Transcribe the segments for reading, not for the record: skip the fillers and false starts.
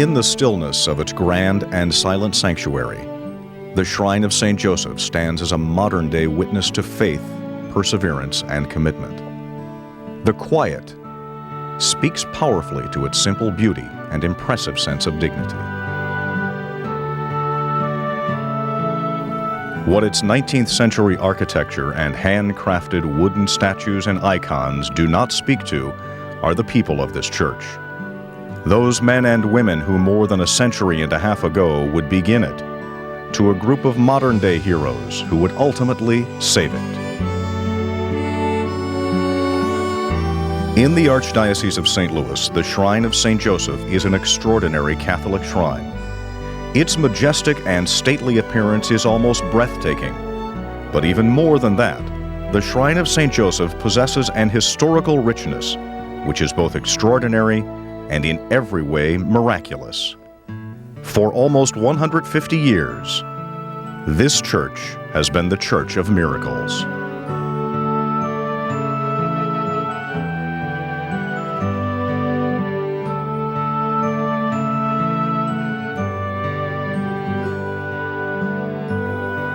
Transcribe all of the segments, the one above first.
In the stillness of its grand and silent sanctuary, the Shrine of St. Joseph stands as a modern-day witness to faith, perseverance, and commitment. The quiet speaks powerfully to its simple beauty and impressive sense of dignity. What its 19th century architecture and handcrafted wooden statues and icons do not speak to are the people of this church. Those men and women who more than a century and a half ago would begin it, to a group of modern-day heroes who would ultimately save it. In the Archdiocese of St. Louis, the Shrine of St. Joseph is an extraordinary Catholic shrine. Its majestic and stately appearance is almost breathtaking. But even more than that, the Shrine of St. Joseph possesses an historical richness, which is both extraordinary and in every way miraculous. For almost 150 years, this church has been the Church of Miracles.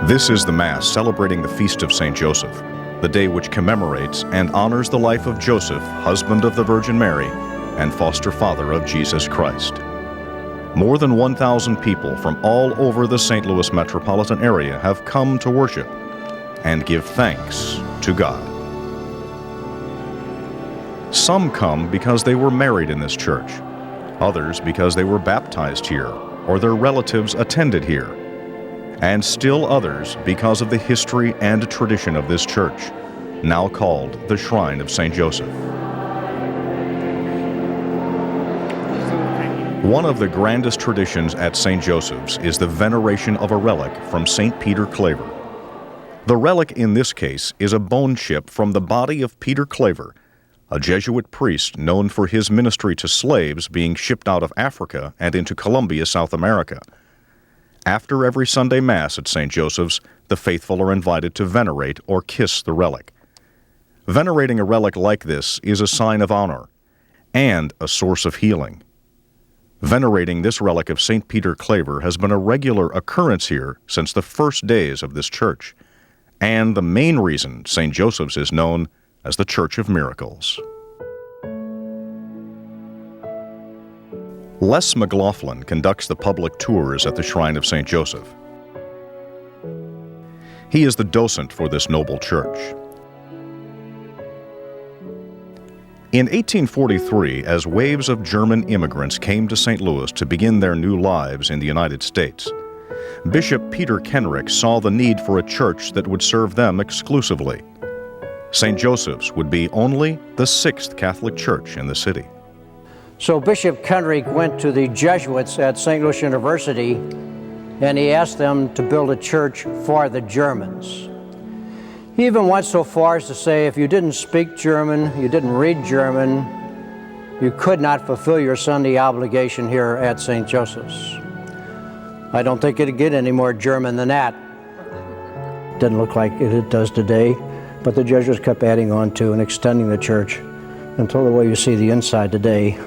This is the Mass celebrating the Feast of St. Joseph, the day which commemorates and honors the life of Joseph, husband of the Virgin Mary, and foster father of Jesus Christ. More than 1,000 people from all over the St. Louis metropolitan area have come to worship and give thanks to God. Some come because they were married in this church, others because they were baptized here or their relatives attended here, and still others because of the history and tradition of this church, now called the Shrine of St. Joseph. One of the grandest traditions at St. Joseph's is the veneration of a relic from St. Peter Claver. The relic in this case is a bone chip from the body of Peter Claver, a Jesuit priest known for his ministry to slaves being shipped out of Africa and into Colombia, South America. After every Sunday Mass at St. Joseph's, the faithful are invited to venerate or kiss the relic. Venerating a relic like this is a sign of honor and a source of healing. Venerating this relic of St. Peter Claver has been a regular occurrence here since the first days of this church, and the main reason St. Joseph's is known as the Church of Miracles. Les McLaughlin conducts the public tours at the Shrine of St. Joseph. He is the docent for this noble church. In 1843, as waves of German immigrants came to St. Louis to begin their new lives in the United States, Bishop Peter Kenrick saw the need for a church that would serve them exclusively. St. Joseph's would be only the 6th Catholic church in the city. So Bishop Kenrick went to the Jesuits at St. Louis University and he asked them to build a church for the Germans. He even went so far as to say if you didn't speak German, you didn't read German, you could not fulfill your Sunday obligation here at St. Joseph's. I don't think it'd get any more German than that. Didn't look like it does today, but the Jesuits kept adding on to and extending the church until the way you see the inside today.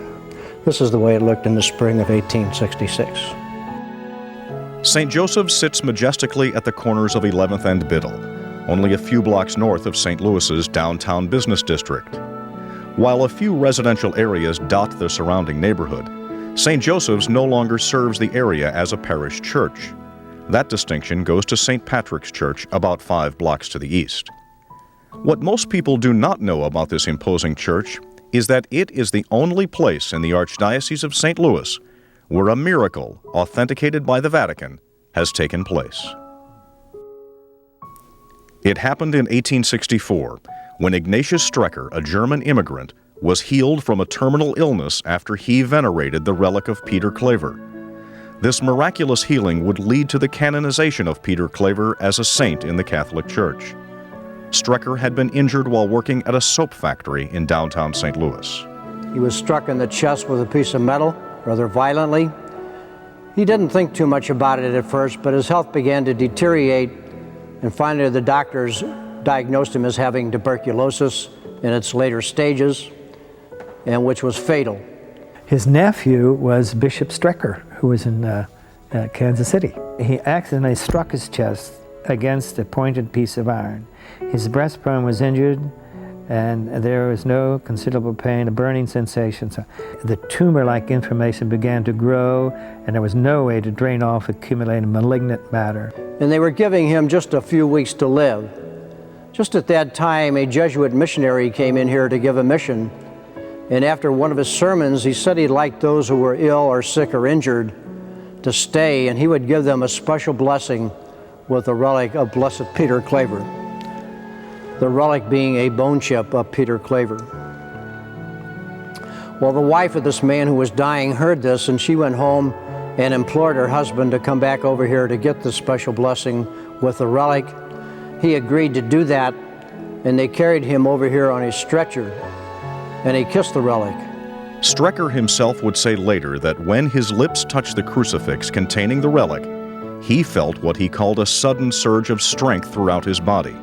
This is the way it looked in the spring of 1866. St. Joseph sits majestically at the corners of 11th and Biddle, only a few blocks north of St. Louis's downtown business district. While a few residential areas dot the surrounding neighborhood, St. Joseph's no longer serves the area as a parish church. That distinction goes to St. Patrick's Church about 5 blocks to the east. What most people do not know about this imposing church is that it is the only place in the Archdiocese of St. Louis where a miracle, authenticated by the Vatican, has taken place. It happened in 1864, when Ignatius Strecker, a German immigrant, was healed from a terminal illness after he venerated the relic of Peter Claver. This miraculous healing would lead to the canonization of Peter Claver as a saint in the Catholic Church. Strecker had been injured while working at a soap factory in downtown St. Louis. He was struck in the chest with a piece of metal, rather violently. He didn't think too much about it at first, but his health began to deteriorate, and finally the doctors diagnosed him as having tuberculosis in its later stages, and which was fatal. His nephew was Bishop Strecker, who was in Kansas City. He accidentally struck his chest against a pointed piece of iron. His breastbone was injured, and there was no considerable pain, a burning sensation. So the tumor-like inflammation began to grow, and there was no way to drain off accumulated malignant matter. And they were giving him just a few weeks to live. Just at that time, a Jesuit missionary came in here to give a mission. And after one of his sermons, he said he liked those who were ill or sick or injured to stay, and he would give them a special blessing with a relic of Blessed Peter Claver. The relic being a bone chip of Peter Claver. Well, the wife of this man who was dying heard this, and she went home and implored her husband to come back over here to get the special blessing with the relic. He agreed to do that, and they carried him over here on a stretcher, and he kissed the relic. Strecker himself would say later that when his lips touched the crucifix containing the relic, he felt what he called a sudden surge of strength throughout his body.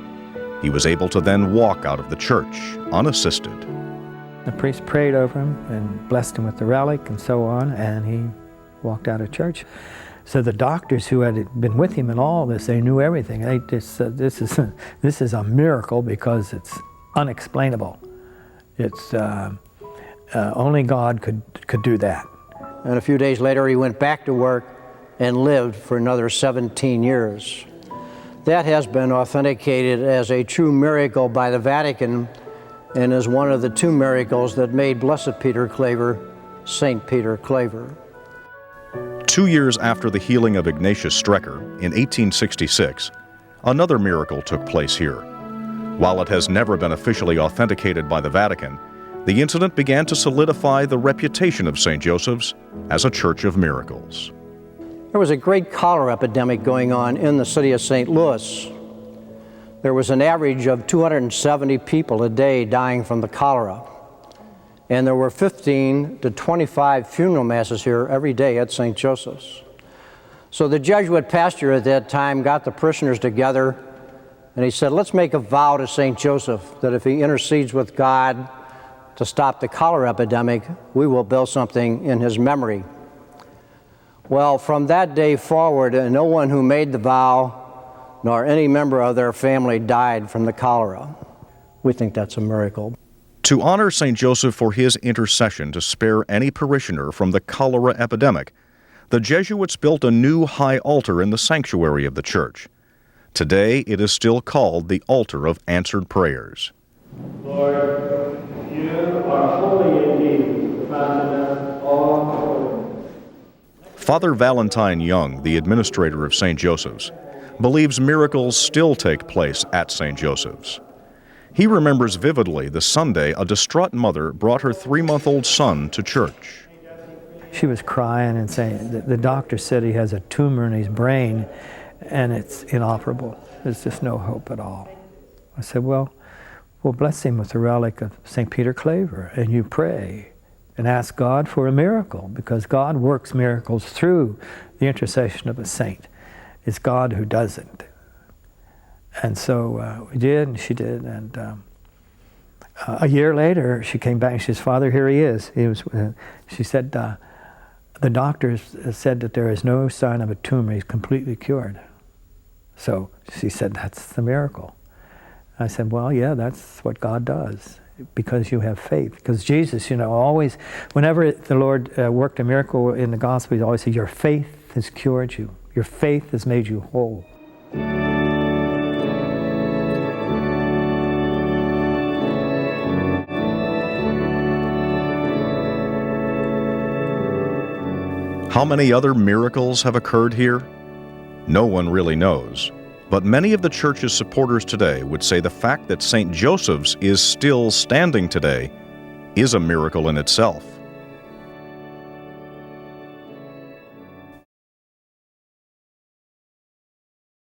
He was able to then walk out of the church, unassisted. The priest prayed over him and blessed him with the relic and so on, and he walked out of church. So the doctors who had been with him in all this, they knew everything. They just said, this is a miracle because it's unexplainable. It's only God could do that. And a few days later, he went back to work and lived for another 17 years. That has been authenticated as a true miracle by the Vatican and is one of the two miracles that made Blessed Peter Claver St. Peter Claver. 2 years after the healing of Ignatius Strecker in 1866, another miracle took place here. While it has never been officially authenticated by the Vatican, the incident began to solidify the reputation of St. Joseph's as a church of miracles. There was a great cholera epidemic going on in the city of St. Louis. There was an average of 270 people a day dying from the cholera. And there were 15 to 25 funeral masses here every day at St. Joseph's. So the Jesuit pastor at that time got the parishioners together and he said, let's make a vow to St. Joseph that if he intercedes with God to stop the cholera epidemic, we will build something in his memory. Well, from that day forward, no one who made the vow nor any member of their family died from the cholera. We think that's a miracle. To honor St. Joseph for his intercession to spare any parishioner from the cholera epidemic, the Jesuits built a new high altar in the sanctuary of the church. Today, it is still called the Altar of Answered Prayers. Lord, you are holy indeed, the fountain of all holiness. Father Valentine Young, the administrator of St. Joseph's, believes miracles still take place at St. Joseph's. He remembers vividly the Sunday a distraught mother brought her 3-month-old son to church. She was crying and saying, the doctor said he has a tumor in his brain and it's inoperable. There's just no hope at all. I said, well, we'll bless him with the relic of St. Peter Claver, and you pray and ask God for a miracle, because God works miracles through the intercession of a saint. It's God who does it. And so we did, and she did, and a year later she came back and she says, Father, here he is. She said, the doctors said that there is no sign of a tumor, he's completely cured. So she said, that's the miracle. I said, well, yeah, that's what God does, because you have faith. Because Jesus, always, whenever the Lord worked a miracle in the gospel, he always said, your faith has cured you. Your faith has made you whole. How many other miracles have occurred here? No one really knows. But many of the church's supporters today would say the fact that St. Joseph's is still standing today is a miracle in itself.